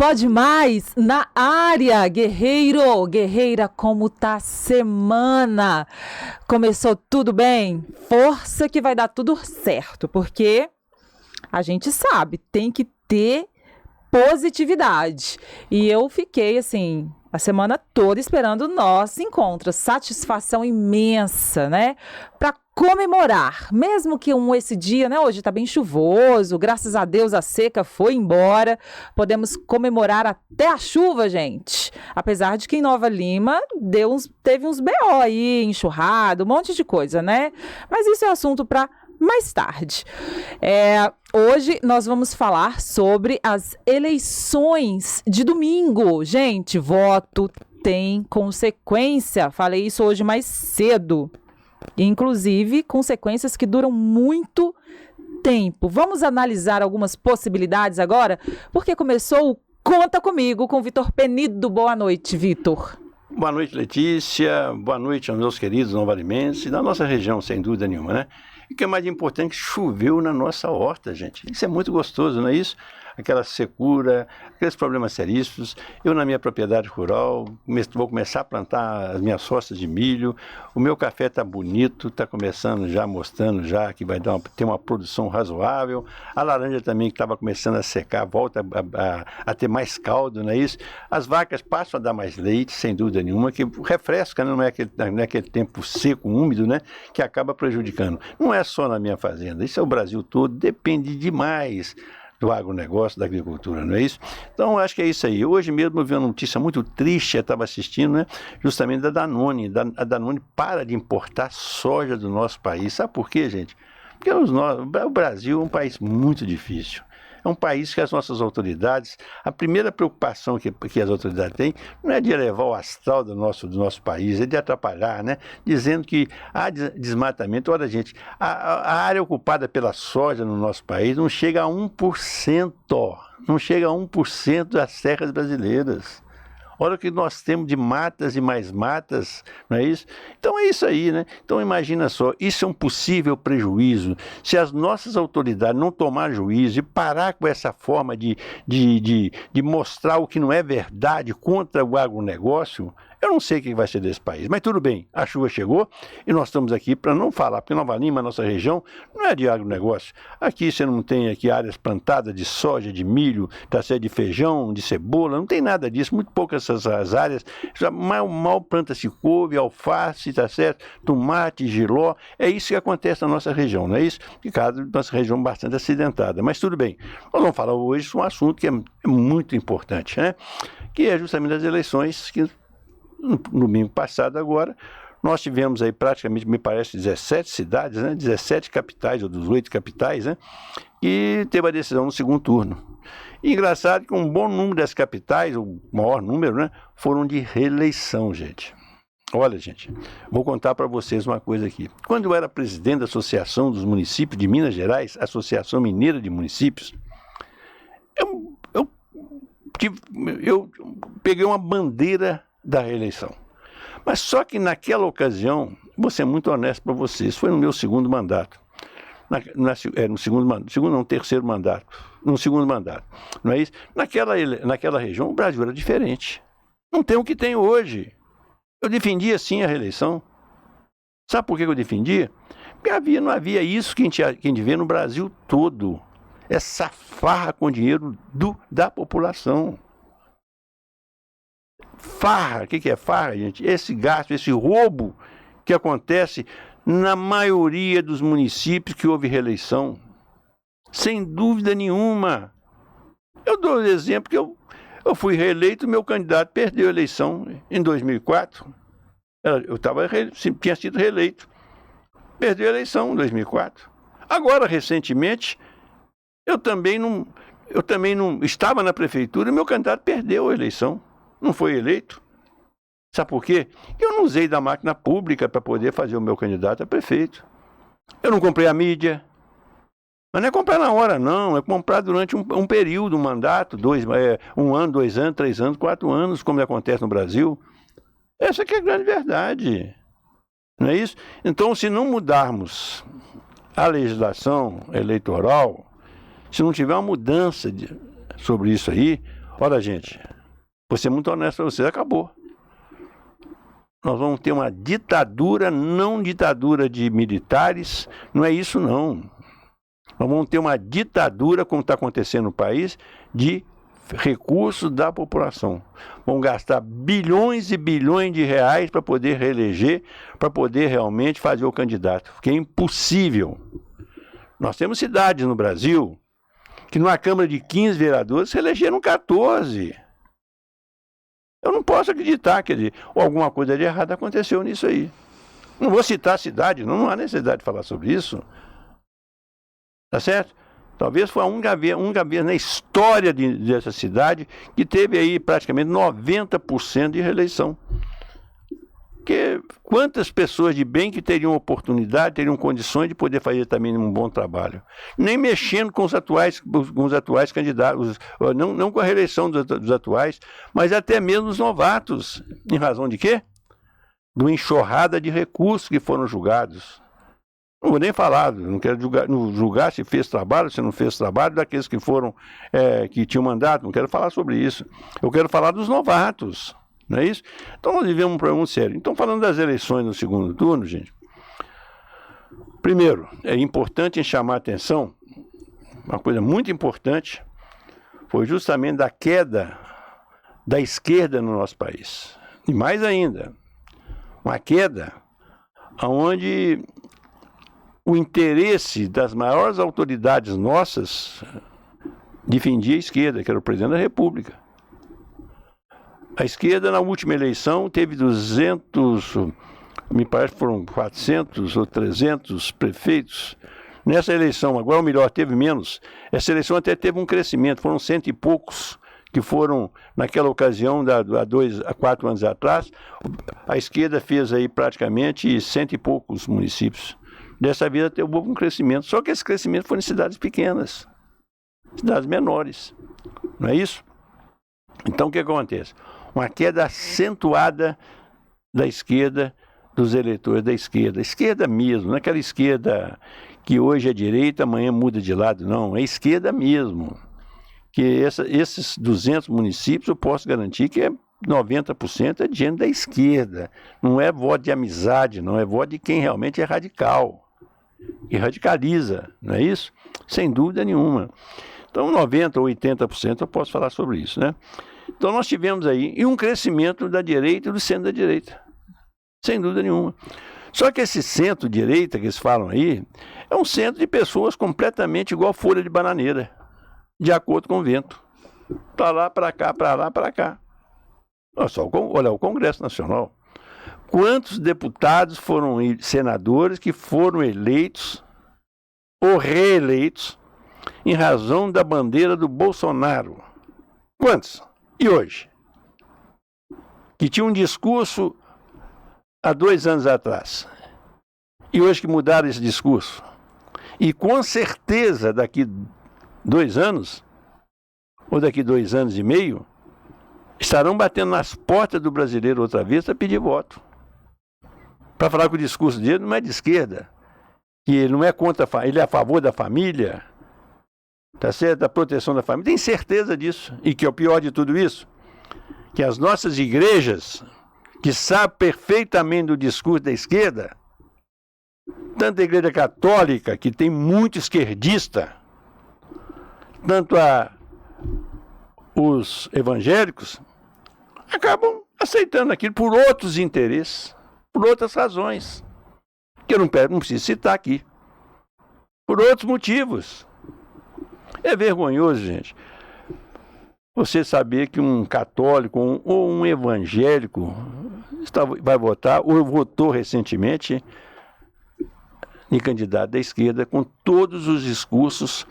Pode Mais na área, guerreiro, guerreira, como tá a semana? Começou tudo bem? Força que vai dar tudo certo, porque a gente sabe, tem que ter positividade. E eu fiquei assim, a semana toda esperando o nosso encontro, satisfação imensa, né? Para comemorar, mesmo que esse dia, né? Hoje tá bem chuvoso, graças a Deus a seca foi embora, podemos comemorar até a chuva, gente. Apesar de que em Nova Lima teve uns BO aí, enxurrado, um monte de coisa, né? Mas isso é assunto para mais tarde. Hoje nós vamos falar sobre as eleições de domingo. Gente, voto tem consequência. Falei isso hoje mais cedo. Inclusive, consequências que duram muito tempo. Vamos analisar algumas possibilidades agora? Porque começou o Conta Comigo com Vitor Penido. Boa noite, Vitor. Boa noite, Letícia. Boa noite aos meus queridos novalimenses e da nossa região, sem dúvida nenhuma, né? E o que é mais importante, choveu na nossa horta, gente. Isso é muito gostoso, não é isso? Aquela secura, aqueles problemas seríssimos. Eu, na minha propriedade rural, vou começar a plantar as minhas roças de milho. O meu café está bonito, está começando já, mostrando já que vai ter uma produção razoável. A laranja também, que estava começando a secar, volta a ter mais caldo, não é isso? As vacas passam a dar mais leite, sem dúvida nenhuma, que refresca, né? Não é aquele tempo seco, úmido, né? Que acaba prejudicando. Não é só na minha fazenda, isso é o Brasil todo, depende demais do agronegócio, da agricultura, não é isso? Então, acho que é isso aí. Hoje mesmo eu vi uma notícia muito triste, eu estava assistindo, né? Justamente da Danone. A Danone para de importar soja do nosso país. Sabe por quê, gente? Porque o Brasil é um país muito difícil. É um país que as nossas autoridades, a primeira preocupação que as autoridades têm não é de elevar o astral do nosso país, é de atrapalhar, né? Dizendo que há desmatamento. Olha, gente, a área ocupada pela soja no nosso país não chega a 1%, não chega a 1% das terras brasileiras. Olha o que nós temos de matas e mais matas, não é isso? Então é isso aí, né? Então imagina só, isso é um possível prejuízo. Se as nossas autoridades não tomar juízo e parar com essa forma de mostrar o que não é verdade contra o agronegócio, eu não sei o que vai ser desse país. Mas tudo bem, a chuva chegou e nós estamos aqui para não falar, porque Nova Lima, nossa região, não é de agronegócio. Aqui você não tem aqui áreas plantadas de soja, de milho, tá certo, de feijão, de cebola, não tem nada disso, muito poucas essas áreas. Mal planta-se couve, alface, tá certo, tomate, jiló. É isso que acontece na nossa região, não é isso? Que caso nossa região bastante acidentada. Mas tudo bem. Nós vamos falar hoje de um assunto que é muito importante, né? Que é justamente as eleições que no domingo passado agora, nós tivemos aí praticamente, me parece, 17 cidades, né? 17 capitais, ou 18 capitais, né? E teve a decisão no segundo turno. E engraçado que um bom número das capitais, o maior número, né? Foram de reeleição, gente. Olha, gente, vou contar para vocês uma coisa aqui. Quando eu era presidente da Associação dos Municípios de Minas Gerais, Associação Mineira de Municípios, eu peguei uma bandeira da reeleição. Mas só que naquela ocasião, vou ser muito honesto para vocês, foi no meu segundo mandato. Terceiro mandato. No segundo mandato. Não é isso? Naquela região, o Brasil era diferente. Não tem o que tem hoje. Eu defendia sim a reeleição. Sabe por que eu defendia? Porque não havia isso que a gente vê no Brasil todo. Essa farra com dinheiro da população. Farra, o que é farra, gente? Esse gasto, esse roubo que acontece na maioria dos municípios que houve reeleição. Sem dúvida nenhuma. Eu dou o exemplo que eu fui reeleito, meu candidato perdeu a eleição em 2004. Tinha sido reeleito. Perdeu a eleição em 2004. Agora, recentemente, eu também não estava na prefeitura e meu candidato perdeu a eleição. Não foi eleito. Sabe por quê? Eu não usei da máquina pública para poder fazer o meu candidato a prefeito. Eu não comprei a mídia. Mas não é comprar na hora, não. É comprar durante um período, um mandato, 1 ano, 2 anos, 3 anos, 4 anos, como acontece no Brasil. Essa que é a grande verdade. Não é isso? Então, se não mudarmos a legislação eleitoral, se não tiver uma mudança sobre isso aí, Olha, gente, vou ser muito honesto para vocês, acabou. Nós vamos ter uma ditadura, não ditadura de militares, não é isso não. Nós vamos ter uma ditadura, como está acontecendo no país, de recursos da população. Vão gastar bilhões e bilhões de reais para poder reeleger, para poder realmente fazer o candidato, porque é impossível. Nós temos cidades no Brasil que numa Câmara de 15 vereadores se elegeram 14. Eu não posso acreditar, quer dizer, ou alguma coisa de errado aconteceu nisso aí. Não vou citar a cidade, não há necessidade de falar sobre isso. Tá certo? Talvez foi a única vez na história dessa cidade que teve aí praticamente 90% de reeleição. Porque quantas pessoas de bem que teriam oportunidade, teriam condições de poder fazer também um bom trabalho? Nem mexendo com os atuais candidatos, não com a reeleição dos atuais, mas até mesmo os novatos. Em razão de quê? De uma enxurrada de recursos que foram julgados. Não vou nem falar, não quero julgar se fez trabalho, se não fez trabalho, daqueles que foram, que tinham mandato, não quero falar sobre isso. Eu quero falar dos novatos. Não é isso? Então nós vivemos um problema sério. Então, falando das eleições no segundo turno, gente, primeiro, é importante chamar a atenção, uma coisa muito importante, foi justamente da queda da esquerda no nosso país. E mais ainda, uma queda onde o interesse das maiores autoridades nossas defendia a esquerda, que era o presidente da República. A esquerda, na última eleição, teve 200, me parece que foram 400 ou 300 prefeitos. Nessa eleição, agora o melhor, teve menos. Essa eleição até teve um crescimento, foram 100 e poucos que foram, naquela ocasião, há 4 anos atrás, a esquerda fez aí praticamente 100 e poucos municípios. Dessa vez até houve um crescimento, só que esse crescimento foi em cidades pequenas, cidades menores, não é isso? Então o que acontece? Uma queda acentuada da esquerda, dos eleitores da esquerda mesmo, não é aquela esquerda que hoje é direita, amanhã muda de lado, não, é esquerda mesmo. Que esses 200 municípios eu posso garantir que 90% é de gente da esquerda, não é voto de amizade, não é voto de quem realmente é radical, e radicaliza, não é isso? Sem dúvida nenhuma. Então 90% ou 80% eu posso falar sobre isso, né? Então nós tivemos aí um crescimento da direita e do centro da direita, sem dúvida nenhuma. Só que esse centro-direita que eles falam aí, é um centro de pessoas completamente igual folha de bananeira, de acordo com o vento. Para lá, para cá, para lá, para cá. Olha o Congresso Nacional. Quantos deputados foram senadores que foram eleitos ou reeleitos em razão da bandeira do Bolsonaro? Quantos? E hoje? Que tinha um discurso há 2 anos atrás. E hoje que mudaram esse discurso. E com certeza daqui 2 anos, ou daqui 2 anos e meio, estarão batendo nas portas do brasileiro outra vez para pedir voto. Para falar que o discurso dele não é de esquerda, que ele não é contra, ele é a favor da família, tá certo? Da proteção da família. Tem certeza disso. E que é o pior de tudo isso, que as nossas igrejas, que sabem perfeitamente do discurso da esquerda, tanto a Igreja Católica, que tem muito esquerdista, tanto os evangélicos, acabam aceitando aquilo por outros interesses, por outras razões, que eu não preciso citar aqui, por outros motivos. É vergonhoso, gente, você saber que um católico ou um evangélico vai votar, ou votou recentemente, em candidato da esquerda, com todos os discursos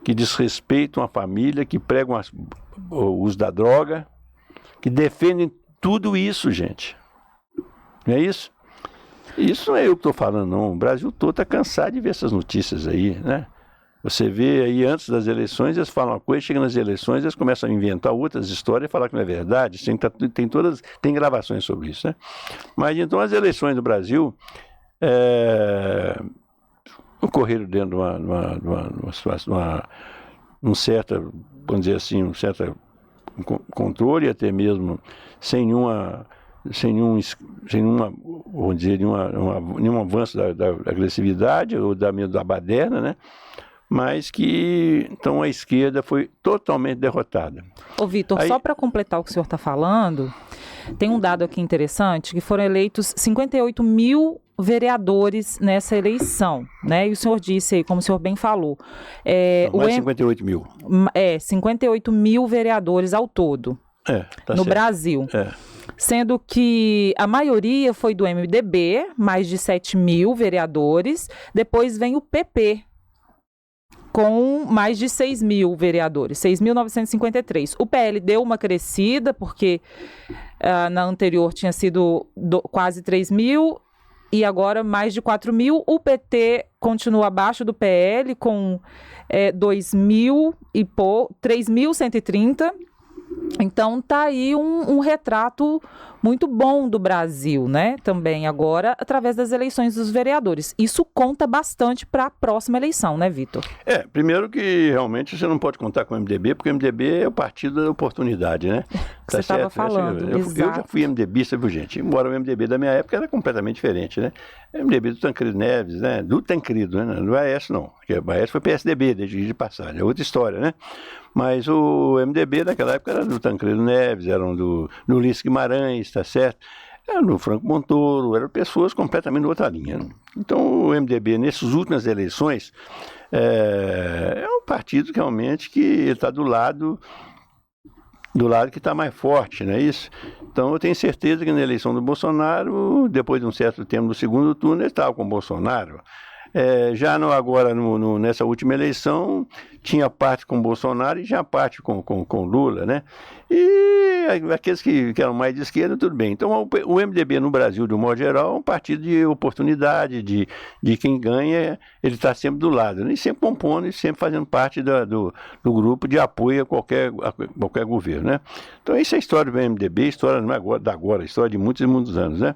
que desrespeitam a família, que pregam o uso da droga, que defendem tudo isso, gente. Não é isso? Isso não é eu que estou falando, não. O Brasil todo está cansado de ver essas notícias aí, né? Você vê aí antes das eleições, eles falam uma coisa, chegam nas eleições, eles começam a inventar outras histórias e falar que não é verdade. Tem gravações sobre isso, né? Mas então as eleições do Brasil ocorreram dentro de uma situação, vamos dizer assim, um certo controle, até mesmo sem nenhuma, vamos dizer, nenhum avanço da agressividade ou da baderna, né? Mas que, então, a esquerda foi totalmente derrotada. Ô, Vitor, só para completar o que o senhor está falando, tem um dado aqui interessante, que foram eleitos 58 mil vereadores nessa eleição, né? E o senhor disse aí, como o senhor bem falou... mais 58 mil. 58 mil vereadores ao todo, tá no certo. Brasil. Sendo que a maioria foi do MDB, mais de 7 mil vereadores, depois vem o PP, com mais de 6 mil vereadores, 6.953. O PL deu uma crescida, porque na anterior tinha sido quase 3 mil, e agora mais de 4 mil. O PT continua abaixo do PL, com 3.130. Então tá aí um retrato muito bom do Brasil, né? Também agora, através das eleições dos vereadores. Isso conta bastante para a próxima eleição, né, Vitor? Primeiro que realmente você não pode contar com o MDB, porque o MDB é o partido da oportunidade, né? Você estava falando, eu já fui MDBista, viu, gente? Embora o MDB da minha época era completamente diferente, né? O MDB do Tancredo Neves, né? Do Tancredo, né? Não é Aécio, não. Porque o Aécio foi PSDB, de passagem. É outra história, né? Mas o MDB naquela época era do Tancredo Neves, eram do Ulisses Guimarães, tá certo? Era do Franco Montoro, eram pessoas completamente de outra linha. Então o MDB, nessas últimas eleições, é um partido que realmente que está do lado que está mais forte, não é isso? Então eu tenho certeza que na eleição do Bolsonaro, depois de um certo tempo no segundo turno, ele estava com o Bolsonaro. Já agora, nessa última eleição, tinha parte com Bolsonaro e tinha parte com Lula, né? E aqueles que eram mais de esquerda, tudo bem. Então, o MDB no Brasil, de um modo geral, é um partido de oportunidade, de quem ganha, ele está sempre do lado, né? E sempre compondo e sempre fazendo parte do grupo de apoio a qualquer governo, né? Então, essa é a história do MDB, história não é agora, história de muitos e muitos anos, né?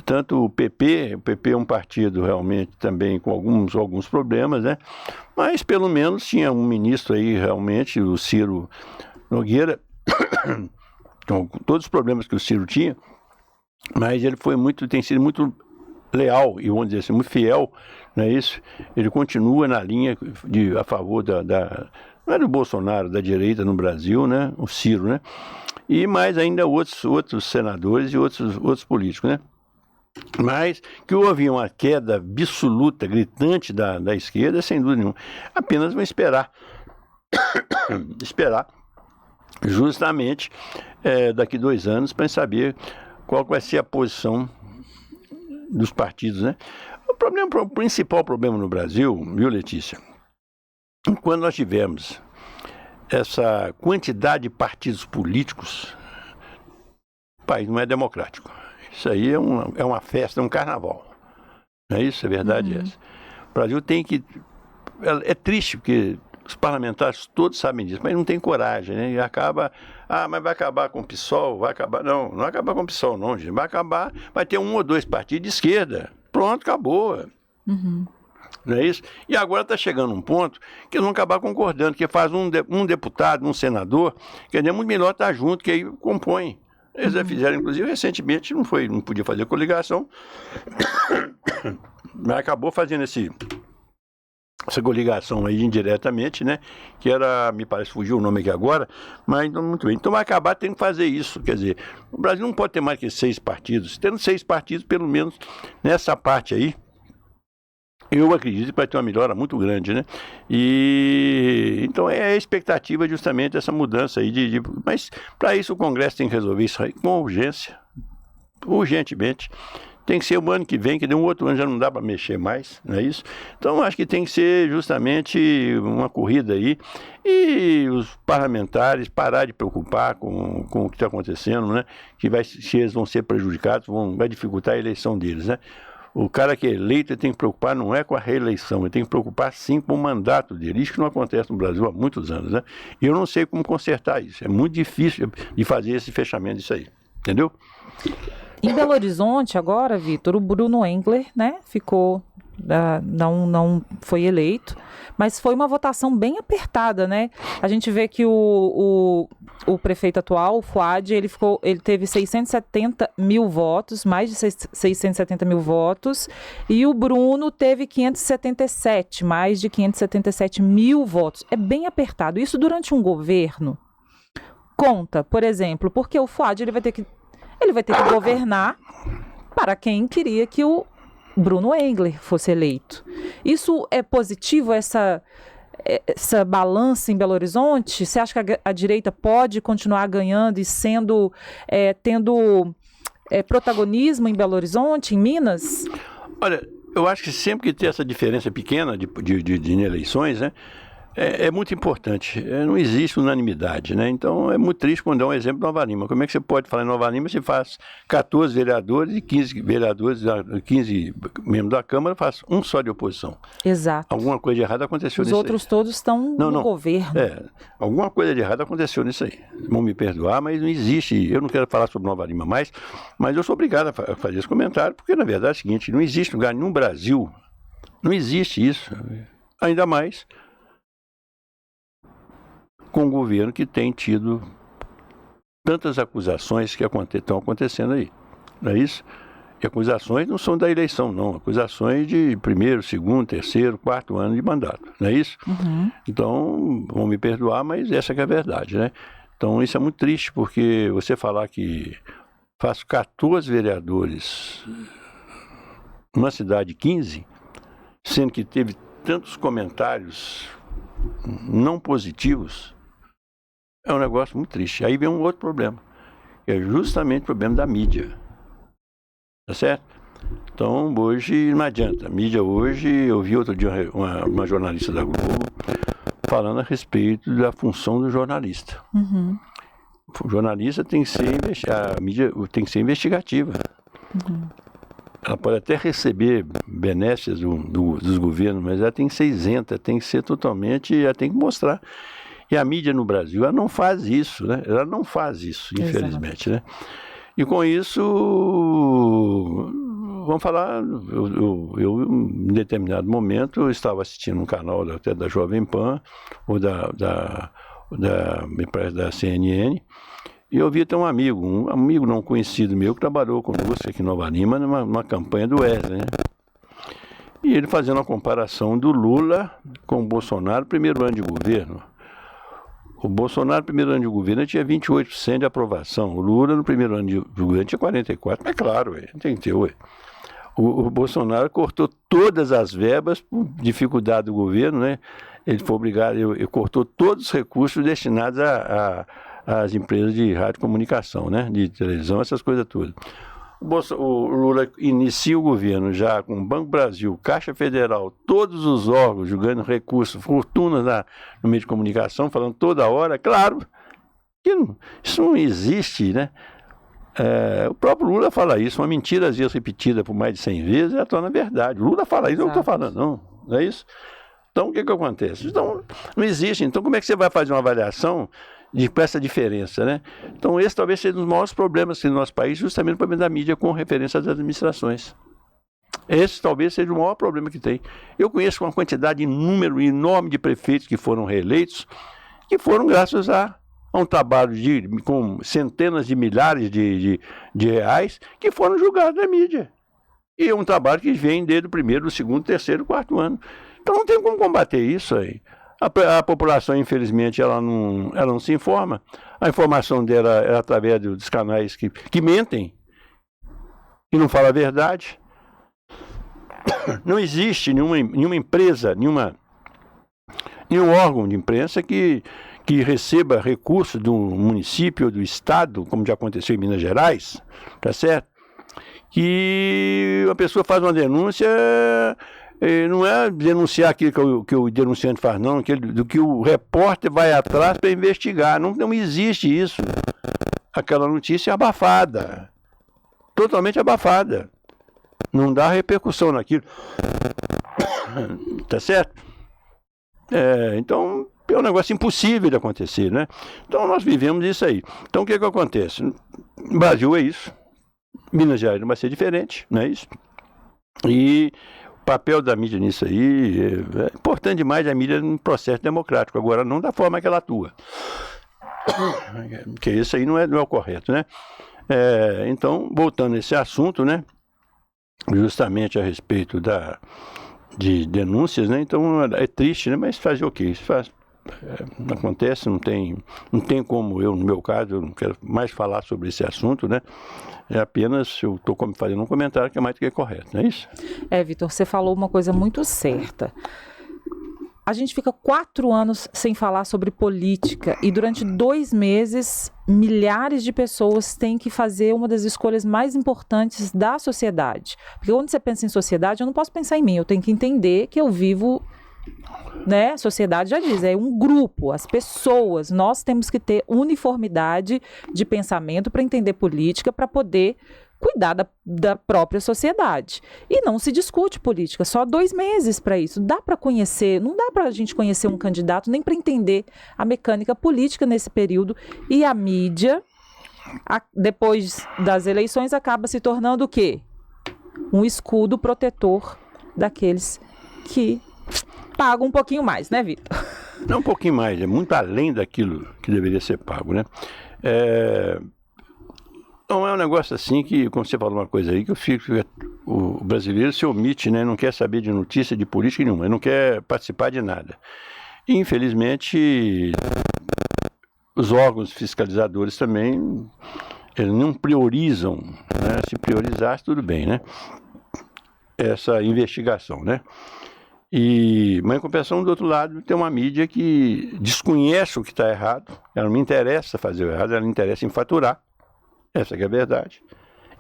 Tanto o PP é um partido realmente também com alguns problemas, né? Mas pelo menos tinha um ministro aí realmente, o Ciro Nogueira, com todos os problemas que o Ciro tinha, mas ele tem sido muito leal e, vamos dizer assim, muito fiel, não é isso? Ele continua na linha a favor não é do Bolsonaro, da direita no Brasil, né? O Ciro, né? E mais ainda outros senadores e outros políticos, né? Mas que houve uma queda absoluta, gritante da esquerda, sem dúvida nenhuma. Apenas vão esperar justamente daqui 2 anos para saber qual vai ser a posição dos partidos, né? O principal problema no Brasil, viu, Letícia? Quando nós tivemos essa quantidade de partidos políticos, o país não é democrático. Isso aí é uma festa, é um carnaval. Não é isso? É verdade essa. O Brasil tem que... É triste, porque os parlamentares todos sabem disso, mas não tem coragem, né? E acaba... mas vai acabar com o PSOL, vai acabar... Não vai acabar com o PSOL, não, gente. Vai ter 1 ou 2 partidos de esquerda. Pronto, acabou. Não é isso? E agora está chegando um ponto que eles vão acabar concordando, que faz um deputado, um senador, que é muito melhor estar junto, que aí compõe. Eles já fizeram, inclusive, recentemente, não podia fazer coligação, mas acabou fazendo essa coligação aí indiretamente, né? Que era, me parece, fugiu o nome aqui agora, mas não muito bem. Então vai acabar tendo que fazer isso, quer dizer, o Brasil não pode ter mais que 6 partidos. Tendo 6 partidos, pelo menos nessa parte aí, eu acredito que vai ter uma melhora muito grande, né? E então é a expectativa justamente dessa mudança aí mas para isso o Congresso tem que resolver isso aí com urgência, urgentemente. Tem que ser o ano que vem, que de um outro ano já não dá para mexer mais, não é isso? Então acho que tem que ser justamente uma corrida aí e os parlamentares parar de preocupar com o que está acontecendo, né? Que eles vão ser prejudicados, vai dificultar a eleição deles, né? O cara que é eleito tem que preocupar não é com a reeleição, ele tem que preocupar sim com o mandato dele. Isso que não acontece no Brasil há muitos anos, né? E eu não sei como consertar isso. É muito difícil de fazer esse fechamento disso aí. Entendeu? Em Belo Horizonte agora, Vitor, o Bruno Engler, né, ficou não foi eleito, mas foi uma votação bem apertada, né? A gente vê que o prefeito atual, o Fouad, ele teve 670 mil votos, mais de 670 mil votos, e o Bruno teve 577, mais de 577 mil votos. É bem apertado. Isso durante um governo conta, por exemplo, porque o Fouad ele vai ter que governar para quem queria que o Bruno Engler fosse eleito. Isso é positivo, essa balança em Belo Horizonte? Você acha que a direita pode continuar ganhando e tendo protagonismo em Belo Horizonte, em Minas? Olha, eu acho que sempre que tem essa diferença pequena de eleições, né? É muito importante. Não existe unanimidade, né? Então, é muito triste quando dá um exemplo de Nova Lima. Como é que você pode falar em Nova Lima se faz 14 vereadores e 15 vereadores, 15 membros da Câmara, faz um só de oposição? Exato. Alguma coisa de errada aconteceu nisso aí. Os outros todos estão no governo. Alguma coisa de errada aconteceu nisso aí. Vão me perdoar, mas não existe. Eu não quero falar sobre Nova Lima mais, mas eu sou obrigado a fazer esse comentário, porque, na verdade, é o seguinte, não existe lugar no Brasil, não existe isso. Ainda mais com um governo que tem tido tantas acusações que estão acontecendo aí, não é isso? E acusações não são da eleição, não. Acusações de primeiro, segundo, terceiro, quarto ano de mandato, não é isso? Uhum. Então, vão me perdoar, mas essa que é a verdade, né? Então, isso é muito triste, porque você falar que faço 14 vereadores numa cidade de 15, sendo que teve tantos comentários não positivos, é um negócio muito triste. Aí vem um outro problema, que é justamente o problema da mídia. Tá certo? Então, hoje não adianta. A mídia hoje, eu vi outro dia uma jornalista da Globo falando a respeito da função do jornalista. Uhum. O jornalista tem que ser, a mídia tem que ser investigativa. Uhum. Ela pode até receber benesses dos governos, mas ela tem que ser isenta, tem que ser totalmente, ela tem que mostrar. E a mídia no Brasil, ela não faz isso, né? Ela não faz isso, infelizmente, né? E com isso, vamos falar, eu em determinado momento, eu estava assistindo um canal até da Jovem Pan, ou me parece da CNN, e eu vi até um amigo não conhecido meu, que trabalhou conosco aqui em Nova Lima, numa campanha do Wesley, né? E ele fazendo uma comparação do Lula com o Bolsonaro, primeiro ano de governo. O Bolsonaro, no primeiro ano de governo, tinha 28% de aprovação. O Lula, no primeiro ano de governo, tinha 44%. Mas claro, tem que ter, O Bolsonaro cortou todas as verbas por dificuldade do governo, né? Ele foi obrigado, ele cortou todos os recursos destinados às empresas de radiocomunicação, né? De televisão, essas coisas todas. O Lula inicia o governo já com o Banco Brasil, Caixa Federal, todos os órgãos jogando recursos, fortunas no meio de comunicação, falando toda hora. Claro que isso não existe, né? O próprio Lula fala isso, uma mentira às vezes repetida por mais de 100 vezes, ela torna verdade. O Lula fala isso, eu não estou falando, não é isso? Então, o que acontece? Então, não existe. Então, como é que você vai fazer uma avaliação com essa diferença, né? Então, esse talvez seja um dos maiores problemas no nosso país, justamente o problema da mídia com referência às administrações. Esse talvez seja o maior problema que tem. Eu conheço uma quantidade, número enorme de prefeitos que foram reeleitos, que foram graças a um trabalho com centenas de milhares de reais, que foram julgados na mídia. E é um trabalho que vem desde o primeiro, o segundo, terceiro, quarto ano. Então, não tem como combater isso aí. A população, infelizmente, ela não se informa. A informação dela é através dos canais que mentem, que não falam a verdade. Não existe nenhuma empresa, nenhum órgão de imprensa que receba recursos do município ou do estado, como já aconteceu em Minas Gerais, tá certo? Que a pessoa faz uma denúncia... não é denunciar aquilo que o denunciante faz, não, do que o repórter vai atrás para investigar. Não existe isso. Aquela notícia é abafada. Totalmente abafada. Não dá repercussão naquilo. Tá certo? Então, é um negócio impossível de acontecer, né? Então, nós vivemos isso aí. Então, o que acontece? No Brasil é isso. Minas Gerais não vai ser diferente, não é isso? E papel da mídia nisso aí é importante demais, a mídia no processo democrático, agora não da forma que ela atua. Porque isso aí não é o correto, né? Então, voltando a esse assunto, né? Justamente a respeito de denúncias, né? Então é triste, né? Mas fazer o quê? Isso acontece, não tem como eu, no meu caso, eu não quero mais falar sobre esse assunto, né? É apenas, eu estou fazendo um comentário que é mais do que correto, não é isso? Vitor, você falou uma coisa muito certa. A gente fica 4 anos sem falar sobre política e durante 2 meses, milhares de pessoas têm que fazer uma das escolhas mais importantes da sociedade. Porque quando você pensa em sociedade, eu não posso pensar em mim, eu tenho que entender que eu vivo, né? A sociedade já diz, é um grupo, as pessoas, nós temos que ter uniformidade de pensamento para entender política, para poder cuidar da própria sociedade. E não se discute política, só 2 meses para isso. Dá para conhecer, não dá para a gente conhecer um candidato, nem para entender a mecânica política nesse período. E a mídia, depois das eleições, acaba se tornando o quê? Um escudo protetor daqueles que pagam um pouquinho mais, né, Vitor? Não um pouquinho mais, é muito além daquilo que deveria ser pago, né? Então é um negócio assim que, como você falou uma coisa aí, que eu fico, o brasileiro se omite, né? Não quer saber de notícia, de política nenhuma, não quer participar de nada. E, infelizmente, os órgãos fiscalizadores também, eles não priorizam, né? Se priorizasse, tudo bem, né? Essa investigação, né? Mas, em compensação, do outro lado, tem uma mídia que desconhece o que está errado, ela não interessa fazer o errado, ela interessa em faturar. Essa que é a verdade.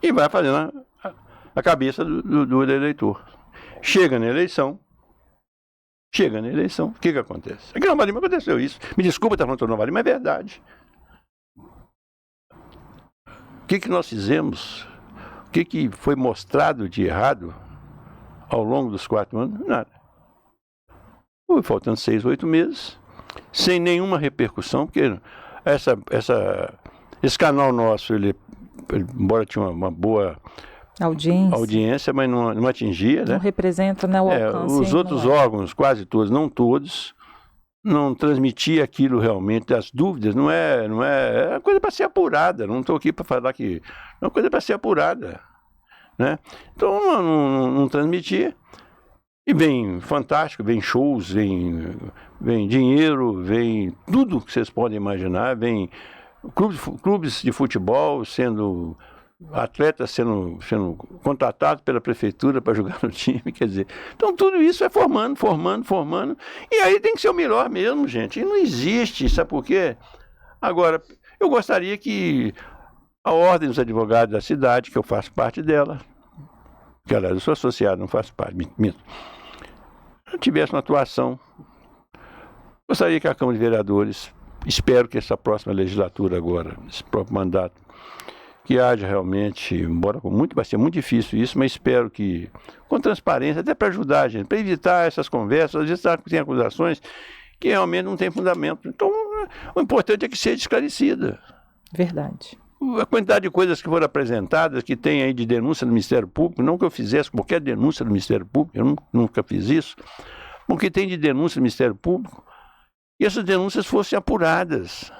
E vai fazendo a cabeça do eleitor. Chega na eleição, o que acontece? Aqui no Nova Lima aconteceu isso. Me desculpa estar falando do Nova Lima, mas é verdade. O que nós fizemos? O que foi mostrado de errado ao longo dos 4 anos? Nada. Faltando 6, 8 meses, sem nenhuma repercussão, porque esse canal nosso, ele embora tinha uma boa audiência, mas não atingia, né? Não representa, né, o alcance. Os outros órgãos, quase todos, não todos, não transmitia aquilo realmente, as dúvidas, não é uma coisa para ser apurada, não estou aqui para falar que é uma coisa para ser apurada, né? Então não transmitia. E vem fantástico, vem shows, vem dinheiro, vem tudo que vocês podem imaginar, vem clubes de futebol atletas sendo contratados pela prefeitura para jogar no time, quer dizer, então tudo isso é formando, e aí tem que ser o melhor mesmo, gente, e não existe, sabe por quê? Agora, eu gostaria que a Ordem dos Advogados da cidade, que eu faço parte dela, que aliás eu sou associado, não faço parte, minto, tivesse uma atuação. Gostaria que a Câmara de Vereadores, espero que essa próxima legislatura agora, esse próprio mandato, que haja realmente, embora vai ser muito difícil isso, mas espero que, com transparência, até para ajudar a gente, para evitar essas conversas, às vezes tem acusações que realmente não tem fundamento. Então, o importante é que seja esclarecida. Verdade. A quantidade de coisas que foram apresentadas, que tem aí de denúncia do Ministério Público, não que eu fizesse qualquer denúncia do Ministério Público, eu nunca fiz isso, o que tem de denúncia do Ministério Público, e essas denúncias fossem apuradas,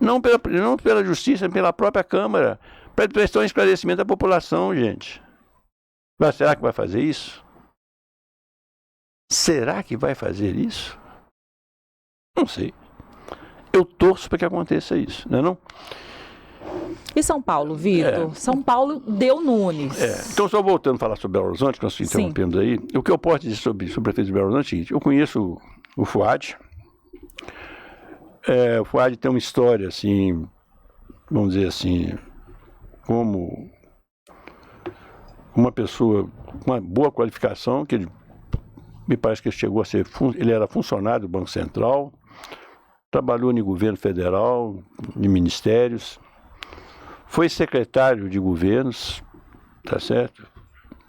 não pela Justiça, pela própria Câmara, para prestar um esclarecimento à população, gente. Mas será que vai fazer isso? Será que vai fazer isso? Não sei. Eu torço para que aconteça isso, não é não? E São Paulo, Vitor? São Paulo deu Nunes. Então, só voltando a falar sobre Belo Horizonte, que nós interrompemos aí, o que eu posso dizer sobre o prefeito de Belo Horizonte é o seguinte: eu conheço o Fuad. O Fuad tem uma história, assim, vamos dizer assim, como uma pessoa com uma boa qualificação, que ele, me parece que ele chegou a ser, ele era funcionário do Banco Central, trabalhou no governo federal, em ministérios, foi secretário de governos, tá certo?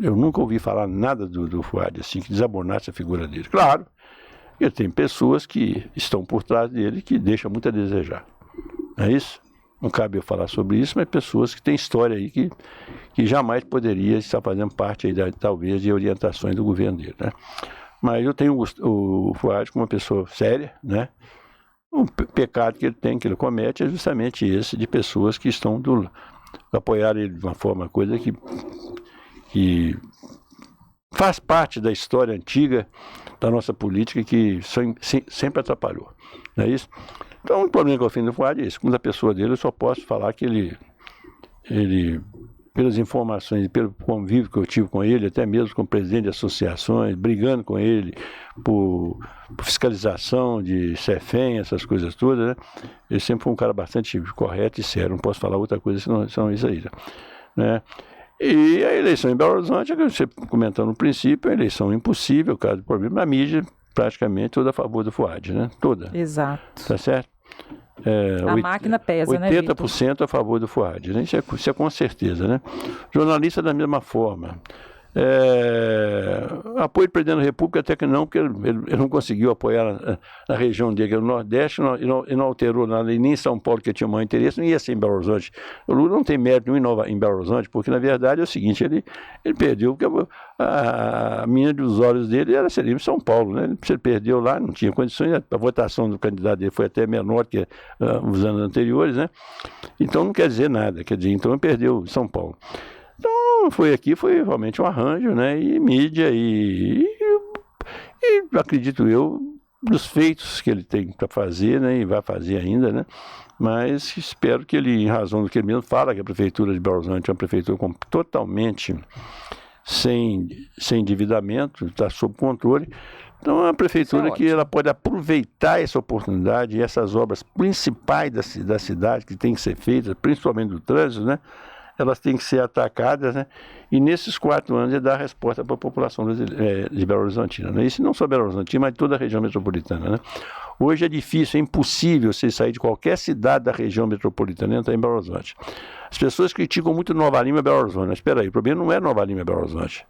Eu nunca ouvi falar nada do Fuad, assim, que desabonasse a figura dele. Claro, e tem pessoas que estão por trás dele que deixam muito a desejar. Não é isso? não cabe eu falar sobre isso, mas pessoas que têm história aí que jamais poderia estar fazendo parte aí talvez de orientações do governo dele, né? Mas eu tenho o Fuad como uma pessoa séria, né? O pecado que ele tem, que ele comete, é justamente esse de pessoas que estão apoiar ele de uma forma, coisa que faz parte da história antiga da nossa política, que sempre atrapalhou, não é isso? Então, o problema que eu fiz no Fuad é esse. Como da pessoa dele, eu só posso falar que ele, pelas informações e pelo convívio que eu tive com ele, até mesmo com o presidente de associações, brigando com ele por fiscalização de Cefem, essas coisas todas, né? Ele sempre foi um cara bastante correto e sério. Não posso falar outra coisa senão isso aí, né? E a eleição em Belo Horizonte, você comentou no princípio, a eleição impossível, caso do problema, a mídia praticamente toda a favor do Fuad, né? Toda. Exato. Tá certo? A máquina pesa, 80% né, Vitor? a favor do Fuad, né? Isso é com certeza, né? Jornalista da mesma forma. Apoio do presidente da República até que não, porque ele não conseguiu apoiar na região dele, que é o Nordeste, e não alterou nada, e nem em São Paulo, que tinha o maior interesse, não ia ser em Belo Horizonte. O Lula não tem mérito nenhum em Belo Horizonte, porque na verdade é o seguinte, ele perdeu, porque a mina dos olhos dele seria em São Paulo, né? Se ele perdeu lá, não tinha condições, a votação do candidato dele foi até menor que os anos anteriores, né? Então não quer dizer nada, então ele perdeu São Paulo. Então, foi realmente um arranjo, né? E mídia, e acredito eu, dos feitos que ele tem para fazer, né? E vai fazer ainda, né? Mas espero que ele, em razão do que ele mesmo fala, que a prefeitura de Belo Horizonte é uma prefeitura totalmente sem endividamento, está sob controle. Então, é uma prefeitura que ela pode aproveitar essa oportunidade e essas obras principais da cidade, que tem que ser feitas, principalmente do trânsito, né? Elas têm que ser atacadas, né? E nesses 4 anos ele dá a resposta para a população de Belo Horizontina, né? Isso não só Belo Horizontina, mas de toda a região metropolitana, né? Hoje é difícil, é impossível você sair de qualquer cidade da região metropolitana e entrar em Belo Horizonte. As pessoas criticam muito Nova Lima e Belo Horizonte, mas espera aí, o problema não é Nova Lima e Belo Horizonte.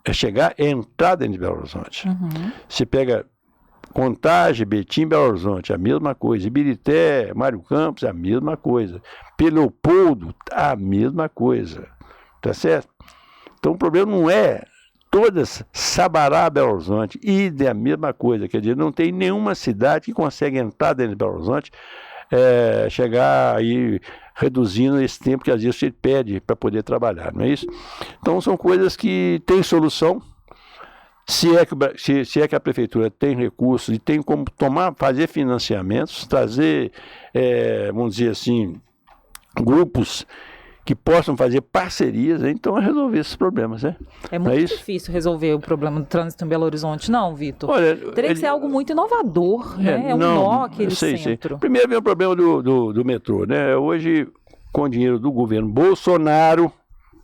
É entrar dentro de Belo Horizonte. Uhum. Você pega Contagem, Betim, Belo Horizonte, a mesma coisa. Ibirité, Mário Campos, a mesma coisa. Leopoldo, a mesma coisa. Tá certo? Então o problema não é todas Sabará, Belo Horizonte, e a mesma coisa. Quer dizer, não tem nenhuma cidade que consegue entrar dentro de Belo Horizonte, chegar aí reduzindo esse tempo que às vezes você pede para poder trabalhar, não é isso? Então são coisas que têm solução. Se é que a prefeitura tem recursos e tem como fazer financiamentos, trazer, vamos dizer assim, grupos que possam fazer parcerias, então resolver esses problemas, né? É muito difícil resolver o problema do trânsito em Belo Horizonte, não, Vitor? Olha, teria que ser algo muito inovador, né? É um nó aquele centro. Primeiro vem o problema do metrô, né? Hoje, com o dinheiro do governo Bolsonaro,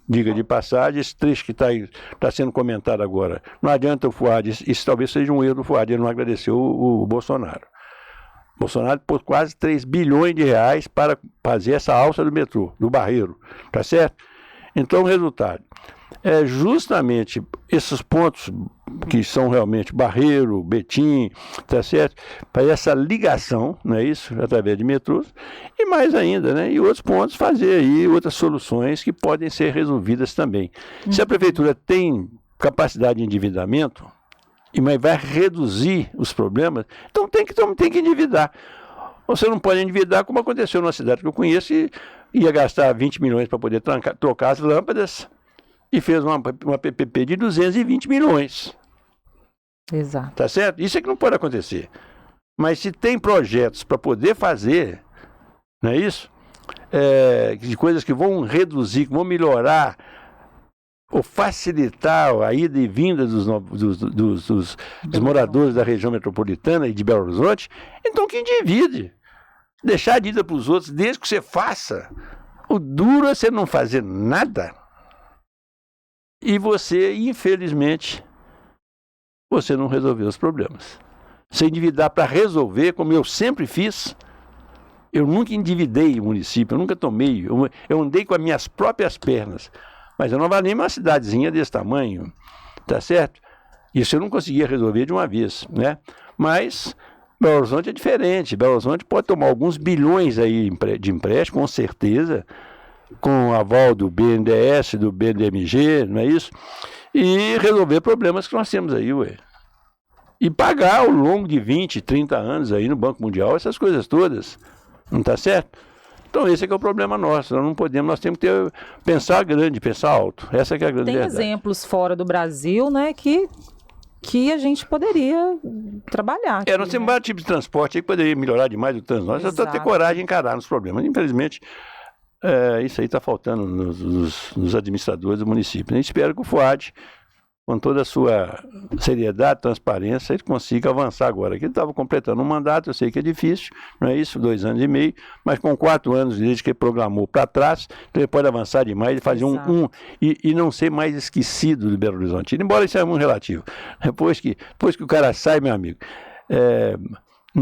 diga de passagem, esse trecho que está sendo comentado agora, não adianta o Fuad, isso talvez seja um erro do Fuad, ele não agradeceu o Bolsonaro. Bolsonaro pôs quase 3 bilhões de reais para fazer essa alça do metrô, do Barreiro, tá certo? Então, o resultado é justamente esses pontos que são realmente Barreiro, Betim, tá certo? Para essa ligação, não é isso? Através de metrôs, e mais ainda, né? E outros pontos fazer aí outras soluções que podem ser resolvidas também. Se a prefeitura tem capacidade de endividamento, mas vai reduzir os problemas, então tem que endividar. Você não pode endividar como aconteceu numa cidade que eu conheço, e ia gastar 20 milhões para poder trocar as lâmpadas, e fez uma PPP de 220 milhões. Exato. Tá certo? Isso é que não pode acontecer. Mas se tem projetos para poder fazer, não é isso? De coisas que vão reduzir, que vão melhorar ou facilitar a ida e vinda dos moradores da região metropolitana e de Belo Horizonte, então que divide. Deixar a dívida para os outros, desde que você faça. O duro é você não fazer nada. E você, infelizmente, você não resolveu os problemas. Você endividar para resolver, como eu sempre fiz. Eu nunca endividei o município, eu nunca tomei, eu andei com as minhas próprias pernas. Mas a Nova Lima é uma cidadezinha desse tamanho, tá certo? Isso eu não conseguia resolver de uma vez, né? Mas Belo Horizonte é diferente. Belo Horizonte pode tomar alguns bilhões aí de empréstimo, com certeza, com o aval do BNDES, do BNDMG, não é isso? E resolver problemas que nós temos aí, ué. E pagar ao longo de 20, 30 anos aí no Banco Mundial, essas coisas todas. Não está certo? Então esse é que é o problema nosso. Nós não podemos, nós temos que pensar grande, pensar alto. Essa é que é a grande verdade. Tem exemplos fora do Brasil, né, que a gente poderia trabalhar aqui, nós temos vários tipos de transporte aí que poderia melhorar demais o trânsito. Nós só ter coragem de encarar nos problemas. Infelizmente, isso aí está faltando nos administradores do município. Eu espero que o FUAD, com toda a sua seriedade, transparência, ele consiga avançar agora. Ele estava completando um mandato, eu sei que é difícil, não é isso, 2 anos e meio, mas com 4 anos desde que ele programou para trás, então ele pode avançar demais e fazer e não ser mais esquecido do Belo Horizonte. Embora isso seja muito relativo. Depois que o cara sai, meu amigo,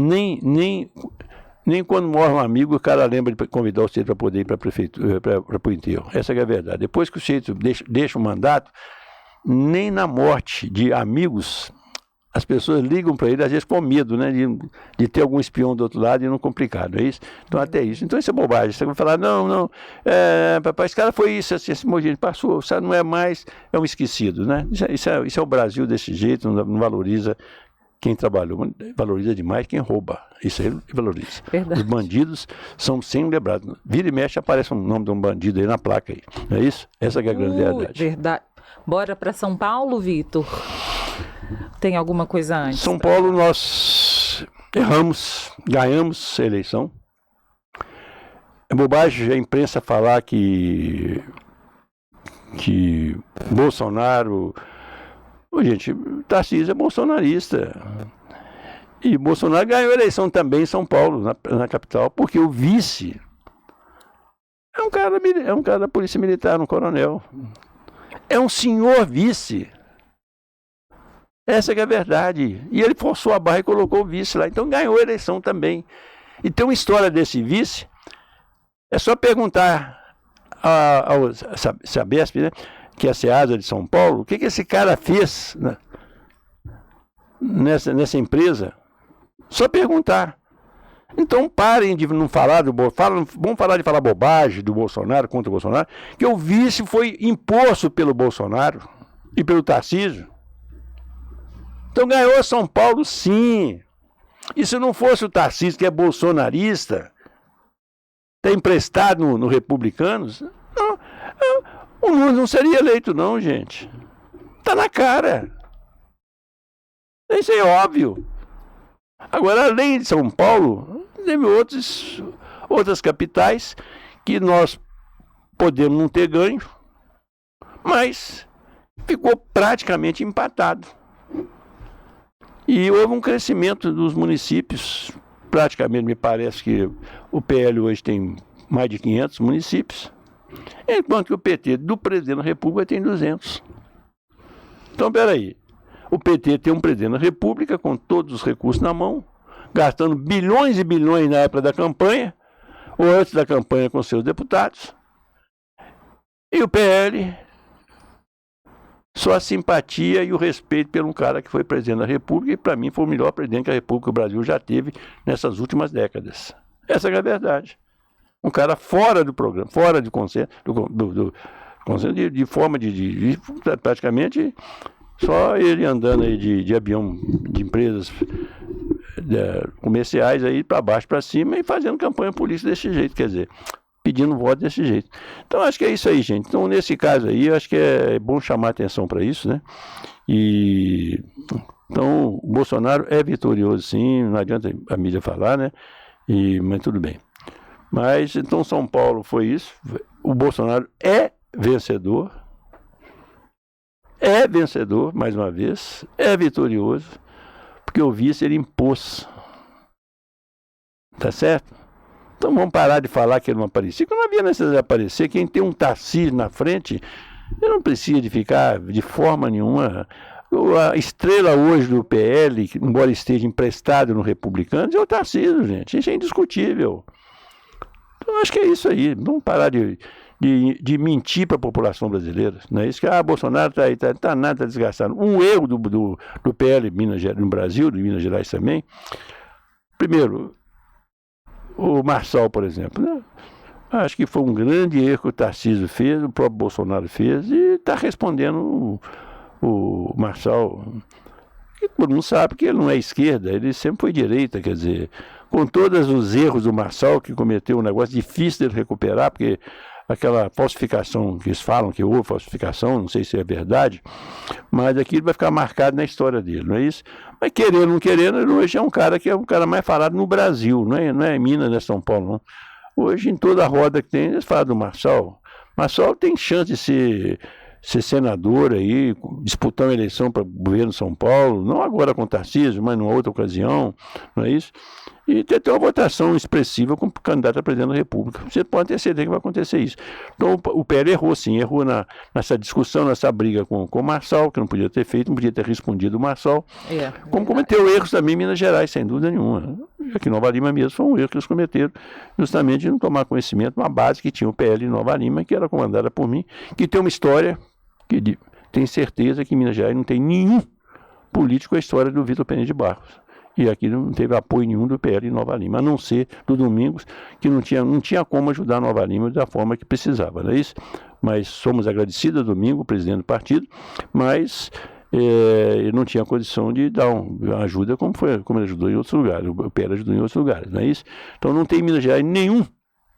nem quando morre um amigo, o cara lembra de convidar o sujeito para poder ir para a prefeitura, para o enterro. Essa é a verdade. Depois que o sujeito deixa o mandato, nem na morte de amigos, as pessoas ligam para ele, às vezes com medo, né, de ter algum espião do outro lado e não complicar, não é isso? Então, até isso. Então, isso é bobagem. Você vai falar, não, papai, esse cara foi isso, assim, esse monte passou, você não é mais, é um esquecido, né? Isso é o Brasil desse jeito, não valoriza quem trabalhou, valoriza demais quem rouba. Isso aí valoriza. Verdade. Os bandidos são sempre lembrados. Vira e mexe, aparece o nome de um bandido aí na placa aí. Não é isso? Essa que é a grande verdade. Verdade. Bora para São Paulo, Vitor? Tem alguma coisa antes? São Paulo, nós erramos, ganhamos a eleição. É bobagem a imprensa falar que Bolsonaro... Gente, Tarcísio é bolsonarista. E Bolsonaro ganhou a eleição também em São Paulo, na capital, porque o vice é um cara da Polícia Militar, um coronel. É um senhor vice. Essa que é a verdade. E ele forçou a barra e colocou o vice lá. Então ganhou a eleição também. E tem uma história desse vice. É só perguntar ao Sabesp, né, que é a SEASA de São Paulo, o que esse cara fez, né, nessa empresa. Só perguntar. Então parem de não falar vamos parar de falar bobagem do Bolsonaro contra o Bolsonaro, que o vice foi imposto pelo Bolsonaro e pelo Tarcísio. Então ganhou São Paulo, sim. E se não fosse o Tarcísio, que é bolsonarista, está emprestado no Republicanos, o Lula não seria eleito não, gente. Está na cara. Isso é óbvio. Agora, além de São Paulo, teve outras capitais que nós podemos não ter ganho, mas ficou praticamente empatado. E houve um crescimento dos municípios, praticamente me parece que o PL hoje tem mais de 500 municípios, enquanto que o PT do presidente da República tem 200. Então, peraí. O PT tem um presidente da República com todos os recursos na mão, gastando bilhões e bilhões na época da campanha, ou antes da campanha com seus deputados. E o PL, só a simpatia e o respeito por um cara que foi presidente da República, e para mim foi o melhor presidente que a República do Brasil já teve nessas últimas décadas. Essa é a verdade. Um cara fora do programa, fora do consenso, de forma de praticamente... Só ele andando aí de avião de empresas comerciais aí para baixo, para cima e fazendo campanha política desse jeito, quer dizer, pedindo voto desse jeito. Então acho que é isso aí, gente. Então nesse caso aí, eu acho que é bom chamar atenção para isso, né? Então o Bolsonaro é vitorioso, sim, não adianta a mídia falar, né? Mas tudo bem. Mas então São Paulo foi isso. O Bolsonaro é vencedor. É vencedor, mais uma vez, é vitorioso, porque o vice ele impôs. Tá certo? Então vamos parar de falar que ele não aparecia, porque não havia necessidade de aparecer. Quem tem um Tarcísio na frente, ele não precisa de ficar de forma nenhuma. A estrela hoje do PL, embora esteja emprestado no Republicanos, é o Tarcísio, gente. Isso é indiscutível. Então acho que é isso aí. Vamos parar de mentir para a população brasileira. Não é isso que Bolsonaro está nada desgastado. Um erro do PL no Brasil, de Minas Gerais também, primeiro, o Marçal, por exemplo, né? Acho que foi um grande erro que o Tarcísio fez, o próprio Bolsonaro fez, e está respondendo o Marçal. Que todo mundo sabe que ele não é esquerda, ele sempre foi direita, quer dizer, com todos os erros do Marçal, que cometeu um negócio difícil de recuperar, porque aquela falsificação que eles falam que houve falsificação, não sei se é verdade, mas aquilo vai ficar marcado na história dele, não é isso? Mas querendo ou não querendo, ele hoje é um cara que é um cara mais falado no Brasil, não é em Minas, não é São Paulo, não. Hoje, em toda a roda que tem, eles falam do Marçal. Marçal tem chance de ser senador aí, disputar uma eleição para o governo de São Paulo, não agora com o Tarcísio, mas numa outra ocasião, não é isso? E ter uma votação expressiva como candidato a presidente da República. Você pode ter certeza que vai acontecer isso. Então o PL errou sim, errou nessa discussão, nessa briga com o Marçal, que não podia ter feito, não podia ter respondido o Marçal. Como cometeu erros também em Minas Gerais, sem dúvida nenhuma. Aqui em Nova Lima mesmo foi um erro que eles cometeram, justamente de não tomar conhecimento de uma base que tinha o PL em Nova Lima, que era comandada por mim, que tem uma história que tem certeza que em Minas Gerais não tem nenhum político a história do Vitor Pena de Barros. E aqui não teve apoio nenhum do PL em Nova Lima, a não ser do Domingos, que não tinha como ajudar Nova Lima da forma que precisava, não é isso? Mas somos agradecidos a Domingos, presidente do partido, mas ele não tinha condição de dar uma ajuda como ele ajudou em outros lugares, o PL ajudou em outros lugares, não é isso? Então não tem em Minas Gerais nenhum.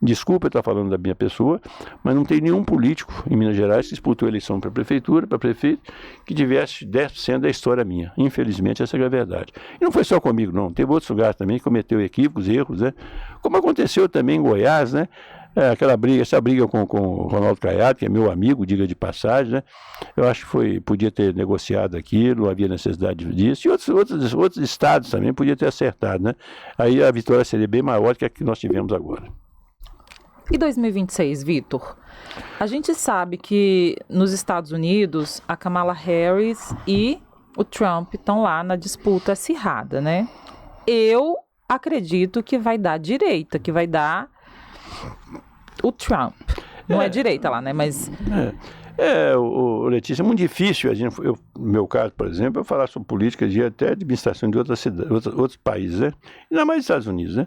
Desculpa eu estar falando da minha pessoa, mas não tem nenhum político em Minas Gerais que disputou a eleição para a prefeitura, para prefeito, que tivesse 10% da história minha. Infelizmente, essa é a verdade. E não foi só comigo, não. Teve outros lugares também que cometeu equívocos, erros, né? Como aconteceu também em Goiás, né? Essa briga com o Ronaldo Caiado, que é meu amigo, diga de passagem, né? Eu acho que podia ter negociado aquilo, havia necessidade disso, e outros estados também podia ter acertado, né? Aí a vitória seria bem maior que a que nós tivemos agora. E 2026, Vitor? A gente sabe que nos Estados Unidos, a Kamala Harris e o Trump estão lá na disputa acirrada, né? Eu acredito que vai dar direita, que vai dar o Trump. Não é direita lá, né? Mas... Letícia, é muito difícil, no meu caso, por exemplo, eu falar sobre política de até administração de outros países, né? Ainda mais dos Estados Unidos, né?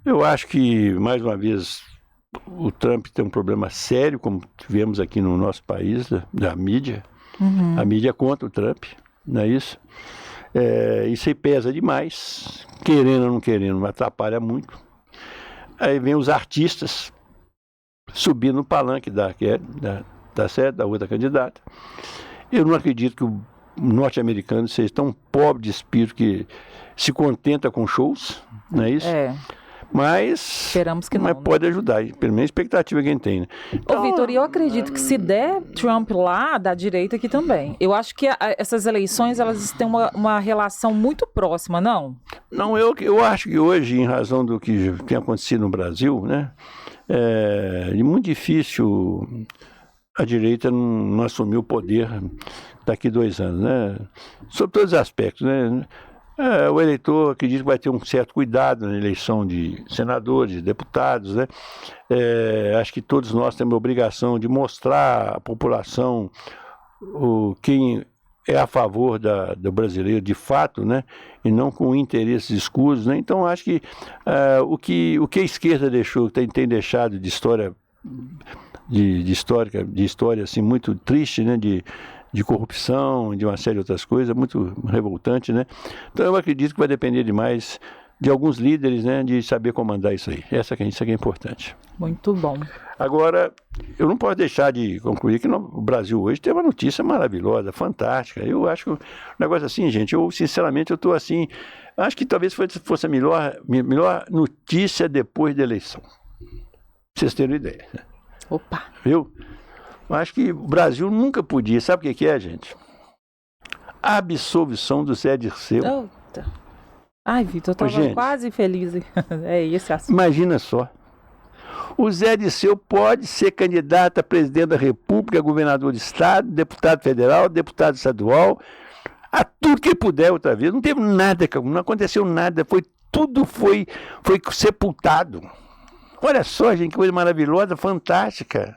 Eu acho que, mais uma vez, o Trump tem um problema sério, como tivemos aqui no nosso país, da mídia. A mídia é contra o Trump, não é isso? Isso aí pesa demais, querendo ou não querendo, atrapalha muito. Aí vem os artistas subindo no palanque da outra candidata. Eu não acredito que o norte-americano seja tão pobre de espírito que se contenta com shows, não é isso? Mas, esperamos que não, mas pode ajudar, pelo menos a expectativa que a gente tem. Né? Então, Vitor, eu acredito que se der Trump lá, dá direita aqui também. Eu acho que essas eleições, elas têm uma relação muito próxima, não? Não, eu acho que hoje, em razão do que tem acontecido no Brasil, né, é muito difícil a direita não assumir o poder daqui a 2 anos, né? Sobre todos os aspectos, né? O eleitor acredita que vai ter um certo cuidado na eleição de senadores, de deputados, né? Acho que todos nós temos a obrigação de mostrar à população quem é a favor do brasileiro de fato, né? E não com interesses escusos, né? Então acho que o que a esquerda tem deixado de história assim muito triste, né? De corrupção, de uma série de outras coisas, muito revoltante, né? Então eu acredito que vai depender demais de alguns líderes, né, de saber comandar isso aí. Isso aqui é importante. Muito bom. Agora, eu não posso deixar de concluir que o Brasil hoje tem uma notícia maravilhosa, fantástica. Eu acho que o negócio assim, gente, sinceramente, eu estou assim, acho que talvez fosse a melhor notícia depois da eleição. Pra vocês terem uma ideia. Né? Opa! Viu? Eu acho que o Brasil nunca podia. Sabe o que é, gente? A absolvição do Zé Dirceu. Eita. Ai, Vitor, eu estava quase feliz. É esse assunto. Imagina só. O Zé Dirceu pode ser candidato a presidente da República, governador de estado, deputado federal, deputado estadual, a tudo que ele puder outra vez. Não teve nada, não aconteceu nada. Tudo foi sepultado. Olha só, gente, que coisa maravilhosa, fantástica.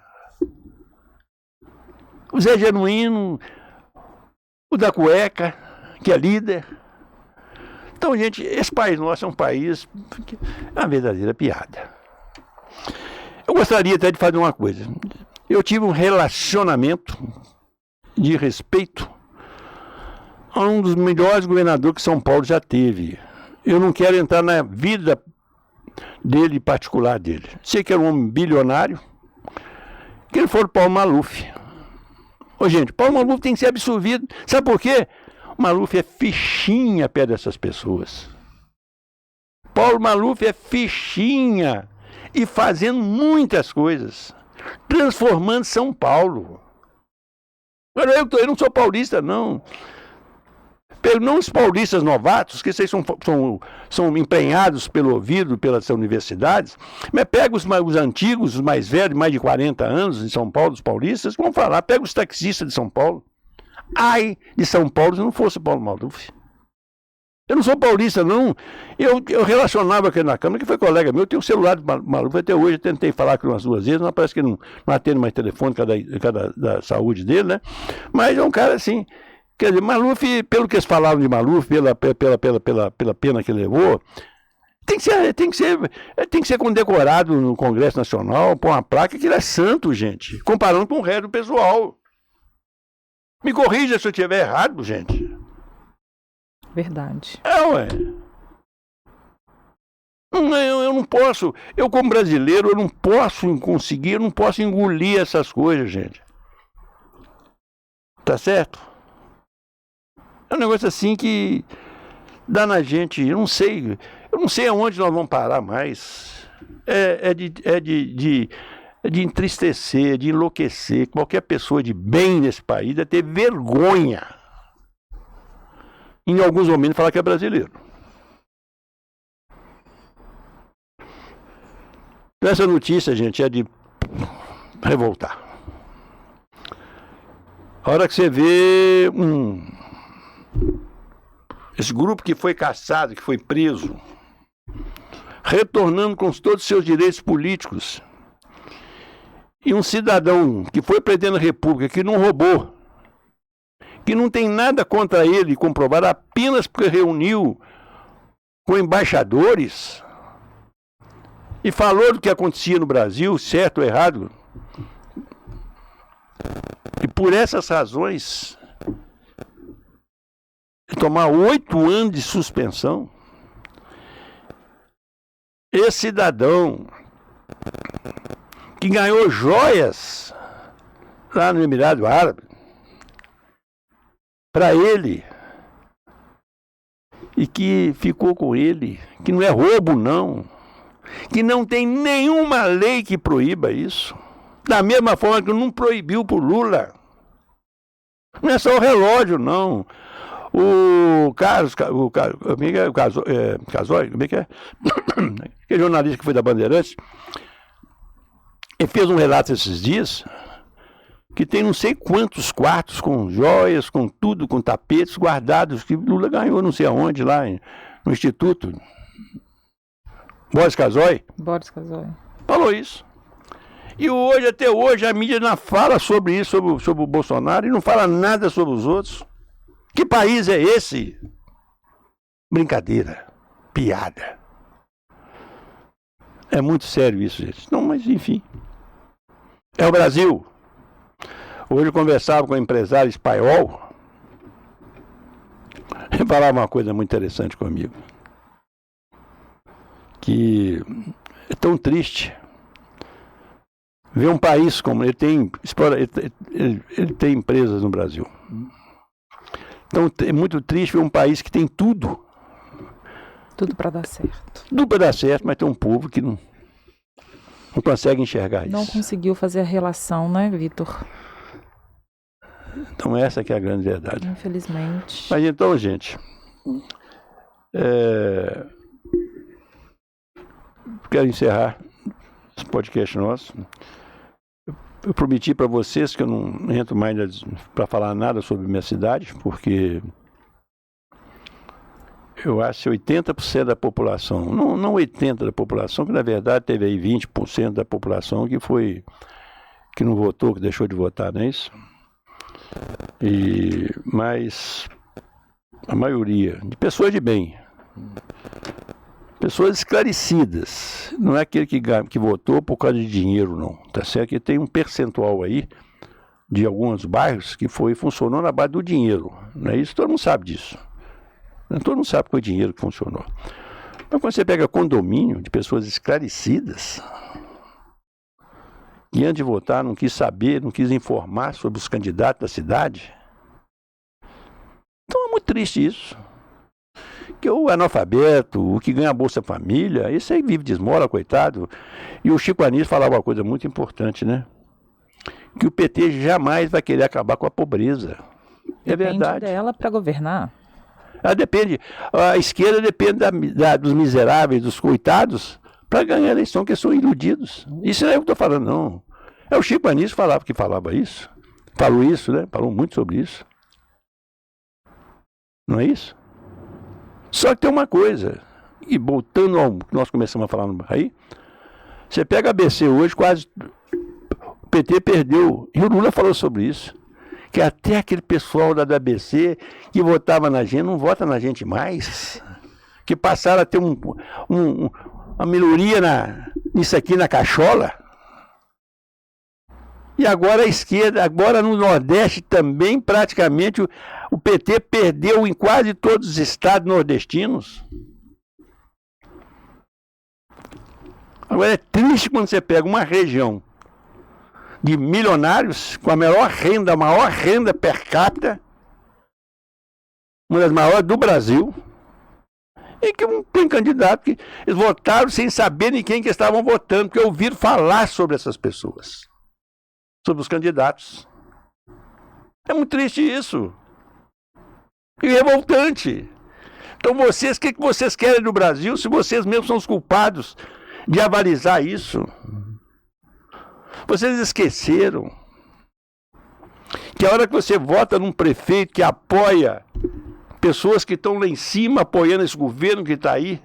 O Zé Genuíno, o da cueca, que é líder, Então, gente, esse país nosso é um país que é uma verdadeira piada. Eu gostaria até de fazer uma coisa. Eu tive um relacionamento de respeito a um dos melhores governadores que São Paulo já teve. Eu não quero entrar na vida dele, particular dele. Sei que era um homem bilionário, que ele foi o Paulo Maluf. Ô, gente, Paulo Maluf tem que ser absolvido. Sabe por quê? O Maluf é fichinha perto dessas pessoas. Paulo Maluf é fichinha e fazendo muitas coisas, transformando São Paulo. Eu não sou paulista, não. Não os paulistas novatos, que vocês são emprenhados pelo ouvido, pelas universidades, mas pega os antigos, os mais velhos, mais de 40 anos em São Paulo, os paulistas, vão falar, pega os taxistas de São Paulo. Ai de São Paulo se não fosse Paulo Maluf. Eu não sou paulista, não. Eu relacionava aqui na Câmara, que foi colega meu, eu tenho o celular do Maluf até hoje, eu tentei falar com ele umas 2 vezes, mas parece que não atende mais telefone da saúde dele, né? Mas é um cara assim, quer dizer, Maluf, pelo que eles falavam de Maluf, pela pena que levou, tem que ser condecorado no Congresso Nacional, pôr uma placa que ele é santo, gente, comparando com o resto do pessoal. Me corrija se eu estiver errado, gente. Verdade. Ué. Eu não posso, eu como brasileiro, eu não posso engolir essas coisas, gente. Tá certo? É um negócio assim que dá na gente, eu não sei aonde nós vamos parar mais. É de entristecer, de enlouquecer. Qualquer pessoa de bem nesse país deve ter vergonha, em alguns momentos, falar que é brasileiro. Essa notícia, gente, é de revoltar. A hora que você vê esse grupo que foi caçado, que foi preso, retornando com todos os seus direitos políticos, e um cidadão que foi presidente da República, que não roubou, que não tem nada contra ele comprovado, apenas porque reuniu com embaixadores e falou do que acontecia no Brasil, certo ou errado. E por essas razões, tomar 8 anos de suspensão. Esse cidadão que ganhou joias lá no Emirado Árabe, para ele, e que ficou com ele, que não é roubo não, que não tem nenhuma lei que proíba isso, da mesma forma que não proibiu por Lula. Não é só o relógio, não. O Carlos, Casói, como é que é? Aquele jornalista que foi da Bandeirantes, ele fez um relato esses dias, que tem não sei quantos quartos com joias, com tudo, com tapetes guardados, que Lula ganhou não sei aonde, lá no Instituto. Boris Casoy falou isso. E hoje, até hoje, a mídia não fala sobre isso, sobre o Bolsonaro, e não fala nada sobre os outros. Que país é esse? Brincadeira, piada. É muito sério isso, gente. Não, mas enfim. É o Brasil. Hoje eu conversava com um empresário espanhol. Ele falava uma coisa muito interessante comigo. Que é tão triste ver um país como ele tem empresas no Brasil. Então é muito triste ver um país que tem tudo. Tudo para dar certo. Tudo para dar certo, mas tem um povo que não consegue enxergar isso. Não conseguiu fazer a relação, né, Vitor? Então essa que é a grande verdade. Infelizmente. Mas então, gente, quero encerrar esse podcast nosso. Eu prometi para vocês que eu não entro mais para falar nada sobre minha cidade, porque eu acho que 80% da população, não 80% da população, que na verdade teve aí 20% da população que não votou, que deixou de votar, não é isso? Mas a maioria de pessoas de bem, Pessoas esclarecidas. Não é aquele que votou por causa de dinheiro, não. Tá certo? Que tem um percentual aí de alguns bairros que funcionou na base do dinheiro. Não é isso? Todo mundo sabe disso. Todo mundo sabe que foi o dinheiro que funcionou. Mas quando você pega condomínio de pessoas esclarecidas, que antes de votar não quis saber, não quis informar sobre os candidatos da cidade, então é muito triste isso. Que o analfabeto, o que ganha a Bolsa Família, esse aí vive de esmola, coitado. E o Chico Anísio falava uma coisa muito importante, né? Que o PT jamais vai querer acabar com a pobreza. É verdade. Depende dela para governar. Ela depende, a esquerda depende dos miseráveis, dos coitados, para ganhar a eleição, que são iludidos. Isso não é o que eu estou falando, não. É o Chico Anísio que falava isso. Falou isso, né? Falou muito sobre isso. Não é isso? Só que tem uma coisa, e voltando ao que nós começamos a falar aí, você pega a ABC hoje, quase o PT perdeu, e o Lula falou sobre isso, que até aquele pessoal da ABC que votava na gente, não vota na gente mais, que passaram a ter uma melhoria nisso aqui na cachola. E agora a esquerda, agora no Nordeste também, praticamente, o PT perdeu em quase todos os estados nordestinos. Agora é triste quando você pega uma região de milionários, com a maior renda per capita, uma das maiores do Brasil, e que tem candidato que eles votaram sem saber em quem que estavam votando, porque ouviram falar sobre essas pessoas. Sobre os candidatos. É muito triste isso. E revoltante. Então vocês, o que vocês querem do Brasil, se vocês mesmos são os culpados de avalizar isso? Vocês esqueceram que a hora que você vota num prefeito que apoia pessoas que estão lá em cima apoiando esse governo que está aí,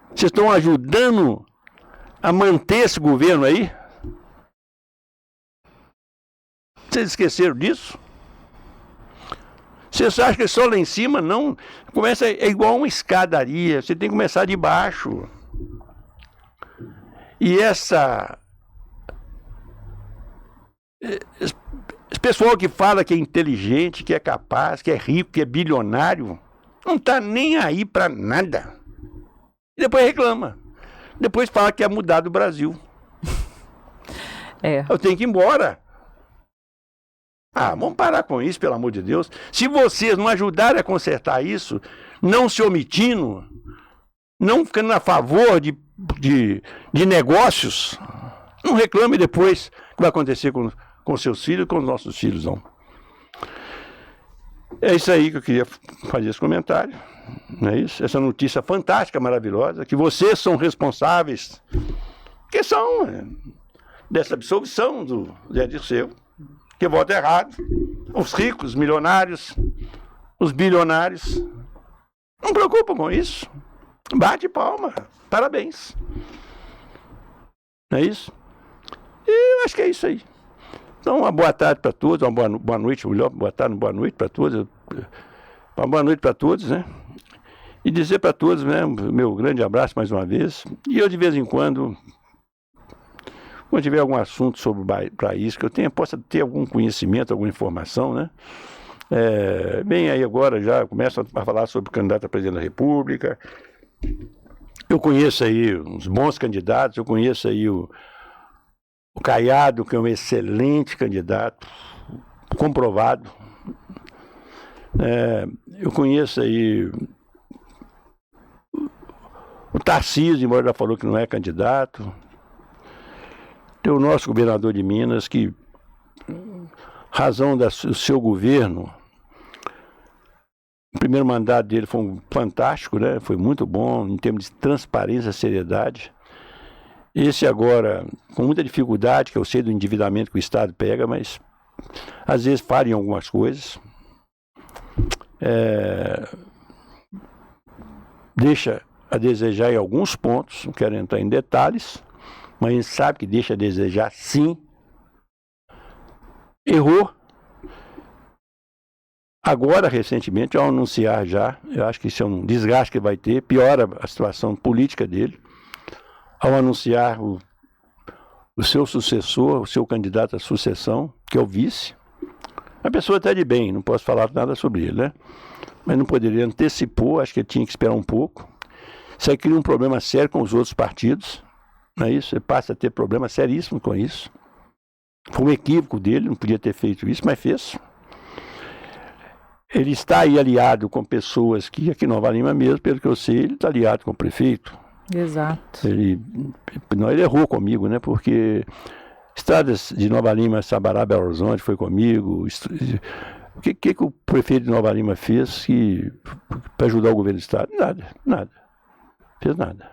vocês estão ajudando a manter esse governo aí? Vocês esqueceram disso? Vocês acham que só lá em cima? Não. É igual uma escadaria. Você tem que começar de baixo. E esse pessoal que fala que é inteligente, que é capaz, que é rico, que é bilionário, não está nem aí para nada. E depois reclama. Depois fala que é mudar do Brasil. Eu tenho que ir embora. Vamos parar com isso, pelo amor de Deus. Se vocês não ajudarem a consertar isso, não se omitindo, não ficando a favor de negócios, não reclame depois o que vai acontecer com seus filhos e com os nossos filhos, não. É isso aí que eu queria fazer esse comentário. Não é isso? Essa notícia fantástica, maravilhosa, que vocês são responsáveis, que são dessa absolvição do Zé Dirceu, que vota errado, os ricos, os milionários, os bilionários, não preocupam com isso, bate palma, parabéns, não é isso? E eu acho que é isso aí. Então, uma boa tarde para todos, uma boa noite, melhor, boa tarde, boa noite para todos, uma boa noite para todos, né? E dizer para todos, né, meu grande abraço mais uma vez, e eu de vez em quando tiver algum assunto sobre o país, que eu possa ter algum conhecimento, alguma informação, né? Bem, aí agora já começo a falar sobre o candidato a presidente da República. Eu conheço aí uns bons candidatos, eu conheço aí o Caiado, que é um excelente candidato, comprovado. Eu conheço aí o Tarcísio, embora já falou que não é candidato. Tem o nosso governador de Minas, que, razão do seu governo, o primeiro mandato dele foi fantástico, né? Foi muito bom em termos de transparência, seriedade. Esse agora, com muita dificuldade, que eu sei do endividamento que o Estado pega, mas às vezes falha em algumas coisas. Deixa a desejar em alguns pontos, não quero entrar em detalhes, mas a gente sabe que deixa a desejar, sim. Errou. Agora, recentemente, ao anunciar já, eu acho que isso é um desgaste que vai ter, piora a situação política dele, ao anunciar o seu sucessor, o seu candidato à sucessão, que é o vice. A pessoa está de bem, não posso falar nada sobre ele, né? Mas não poderia antecipar, acho que ele tinha que esperar um pouco. Isso aí cria um problema sério com os outros partidos, não é isso? Ele passa a ter problema seríssimo com isso. Foi um equívoco dele, não podia ter feito isso, mas fez. Ele está aí aliado com pessoas que, aqui em Nova Lima mesmo, pelo que eu sei, ele está aliado com o prefeito. Exato. Ele errou comigo, né? Porque estradas de Nova Lima, Sabará, Belo Horizonte foi comigo. O que o prefeito de Nova Lima fez para ajudar o governo do estado? Nada. Fez nada.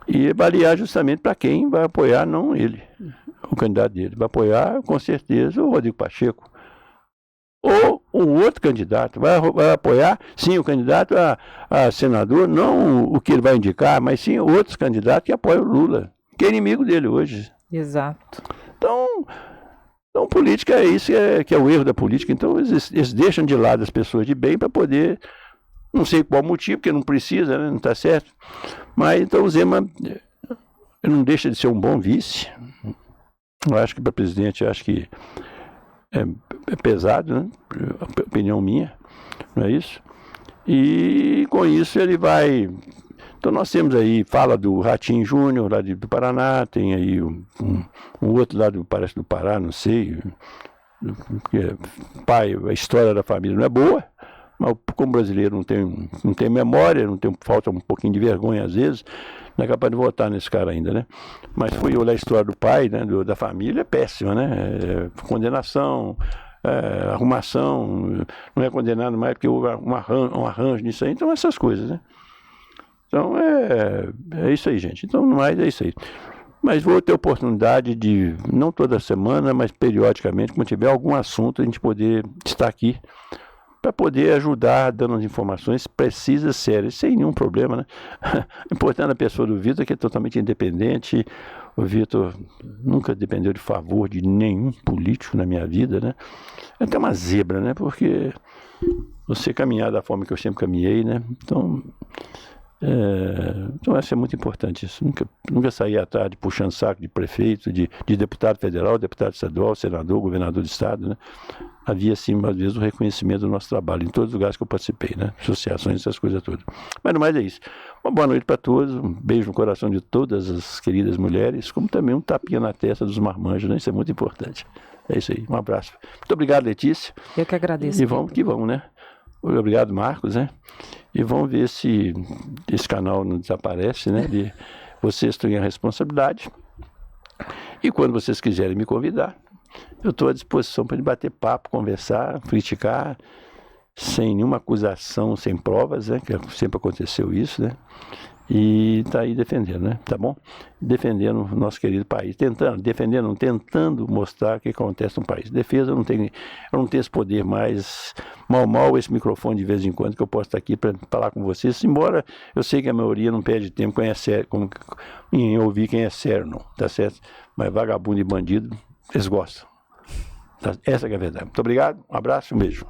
E vai aliar justamente para quem vai apoiar, não ele, o candidato dele. Vai apoiar, com certeza, o Rodrigo Pacheco. Ou um outro candidato. Vai apoiar, sim, o candidato a senador, não o que ele vai indicar, mas sim outros candidatos que apoiam o Lula, que é inimigo dele hoje. Exato. Então política é isso que é o erro da política. Então, eles deixam de lado as pessoas de bem para poder, não sei qual motivo, porque não precisa, né? Não está certo. Mas, então, o Zema não deixa de ser um bom vice. Eu acho que para presidente, acho que é pesado, né? Opinião minha, não é isso? E com isso ele vai... Então nós temos aí, fala do Ratinho Júnior, lá do Paraná, tem aí um outro lá, parece do Pará, não sei, porque pai, a história da família não é boa, mas como brasileiro não tem memória, falta um pouquinho de vergonha às vezes, não é capaz de votar nesse cara ainda, né? Mas fui olhar a história do pai, né, da família, é péssima, né? Condenação, arrumação, não é condenado mais porque houve um arranjo nisso aí, então essas coisas, né? Então é isso aí, gente. Então, no mais, é isso aí. Mas vou ter oportunidade de, não toda semana, mas periodicamente, quando tiver algum assunto, a gente poder estar aqui para poder ajudar, dando as informações precisas, sérias, sem nenhum problema, né? Importante a pessoa do Vitor, que é totalmente independente. O Vitor nunca dependeu de favor de nenhum político na minha vida, né? É até uma zebra, né? Porque você caminhar da forma que eu sempre caminhei, né? Então vai ser muito importante isso. Nunca sair atrás de puxando saco de prefeito, de deputado federal, deputado estadual, senador, governador de estado, né? Havia, sim, às vezes, o reconhecimento do nosso trabalho, em todos os lugares que eu participei, né? Associações, essas coisas todas. Mas, no mais, é isso. Uma boa noite para todos, um beijo no coração de todas as queridas mulheres, como também um tapinha na testa dos marmanjos, né? Isso é muito importante. É isso aí, um abraço. Muito obrigado, Letícia. Eu que agradeço. E vamos que vamos, né? Obrigado, Marcos, né? E vamos ver se esse canal não desaparece, né? Vocês têm a responsabilidade. E quando vocês quiserem me convidar, eu estou à disposição para bater papo, conversar, criticar, sem nenhuma acusação, sem provas, né? Que sempre aconteceu isso, né? E está aí defendendo, né? Tá bom? Defendendo o nosso querido país. Tentando mostrar o que acontece no país. Defesa, eu não tenho esse poder mais. Mal esse microfone de vez em quando que eu posso estar aqui para falar com vocês. Embora eu sei que a maioria não perde tempo em ouvir quem é sério, não. Tá certo? Mas vagabundo e bandido, eles gostam. Essa que é a verdade. Muito obrigado, um abraço e um beijo.